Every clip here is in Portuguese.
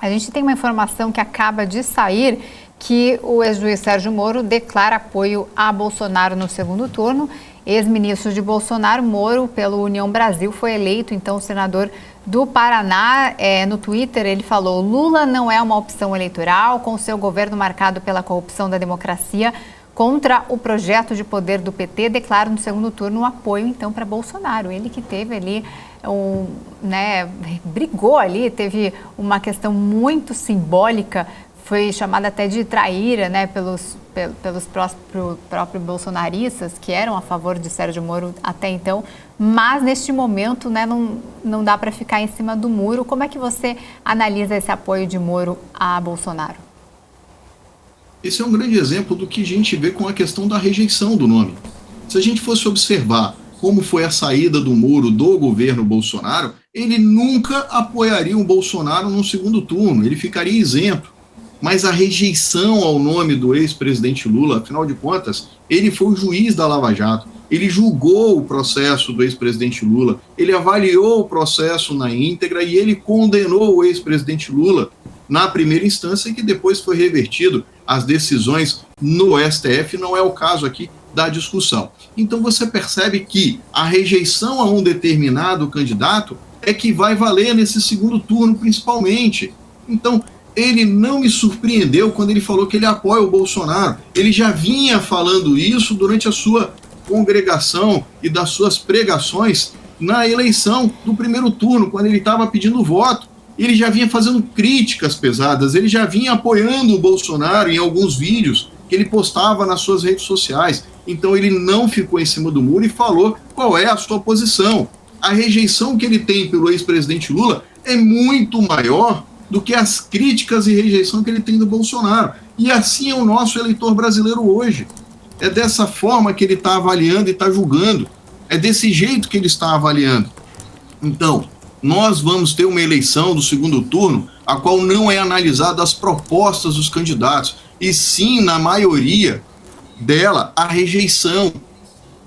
A gente tem uma informação que acaba de sair que o ex-juiz Sérgio Moro declara apoio a Bolsonaro no segundo turno. Ex-ministro de Bolsonaro, Moro, pelo União Brasil, foi eleito, então, senador do Paraná. No Twitter, ele falou: Lula não é uma opção eleitoral, com seu governo marcado pela corrupção da democracia contra o projeto de poder do PT, declara no segundo turno um apoio, então, para Bolsonaro. Ele que teve ali, brigou ali, teve uma questão muito simbólica, foi chamada até de traíra, né, pelos próprios bolsonaristas, que eram a favor de Sérgio Moro até então, mas neste momento, né, não dá para ficar em cima do muro. Como é que você analisa esse apoio de Moro a Bolsonaro? Esse é um grande exemplo do que a gente vê com a questão da rejeição do nome. Se a gente fosse observar como foi a saída do Moro do governo Bolsonaro, ele nunca apoiaria o Bolsonaro no segundo turno, ele ficaria isento. Mas a rejeição ao nome do ex-presidente Lula, afinal de contas, ele foi o juiz da Lava Jato, ele julgou o processo do ex-presidente Lula, ele avaliou o processo na íntegra e ele condenou o ex-presidente Lula na primeira instância, que depois foi revertido as decisões no STF, não é o caso aqui da discussão. Então você percebe que a rejeição a um determinado candidato é que vai valer nesse segundo turno, principalmente. Então, ele não me surpreendeu quando ele falou que ele apoia o Bolsonaro. Ele já vinha falando isso durante a sua congregação e das suas pregações na eleição do primeiro turno, quando ele estava pedindo voto. Ele já vinha fazendo críticas pesadas, ele já vinha apoiando o Bolsonaro em alguns vídeos que ele postava nas suas redes sociais. Então ele não ficou em cima do muro e falou qual é a sua posição. A rejeição que ele tem pelo ex-presidente Lula é muito maior do que as críticas e rejeição que ele tem do Bolsonaro. E assim é o nosso eleitor brasileiro hoje. É dessa forma que ele está avaliando e está julgando. É desse jeito que ele está avaliando. Então, nós vamos ter uma eleição do segundo turno, a qual não é analisada as propostas dos candidatos, e sim, na maioria dela, a rejeição.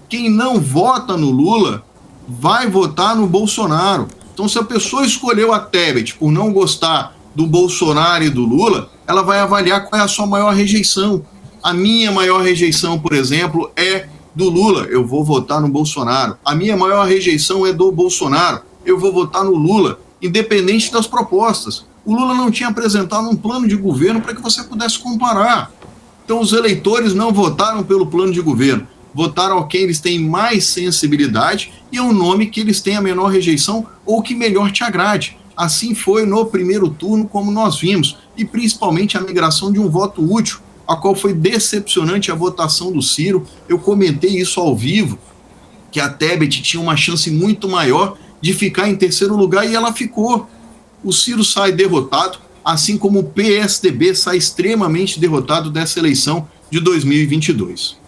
Quem não vota no Lula vai votar no Bolsonaro. Então, se a pessoa escolheu a Tebet por não gostar do Bolsonaro e do Lula, ela vai avaliar qual é a sua maior rejeição. A minha maior rejeição, por exemplo, é do Lula. Eu vou votar no Bolsonaro. A minha maior rejeição é do Bolsonaro. Eu vou votar no Lula, independente das propostas. O Lula não tinha apresentado um plano de governo para que você pudesse comparar. Então, os eleitores não votaram pelo plano de governo. Votaram a quem eles têm mais sensibilidade e é um nome que eles têm a menor rejeição ou que melhor te agrade. Assim foi no primeiro turno, como nós vimos, e principalmente a migração de um voto útil, a qual foi decepcionante a votação do Ciro. Eu comentei isso ao vivo, que a Tebet tinha uma chance muito maior de ficar em terceiro lugar e ela ficou. O Ciro sai derrotado, assim como o PSDB sai extremamente derrotado dessa eleição de 2022.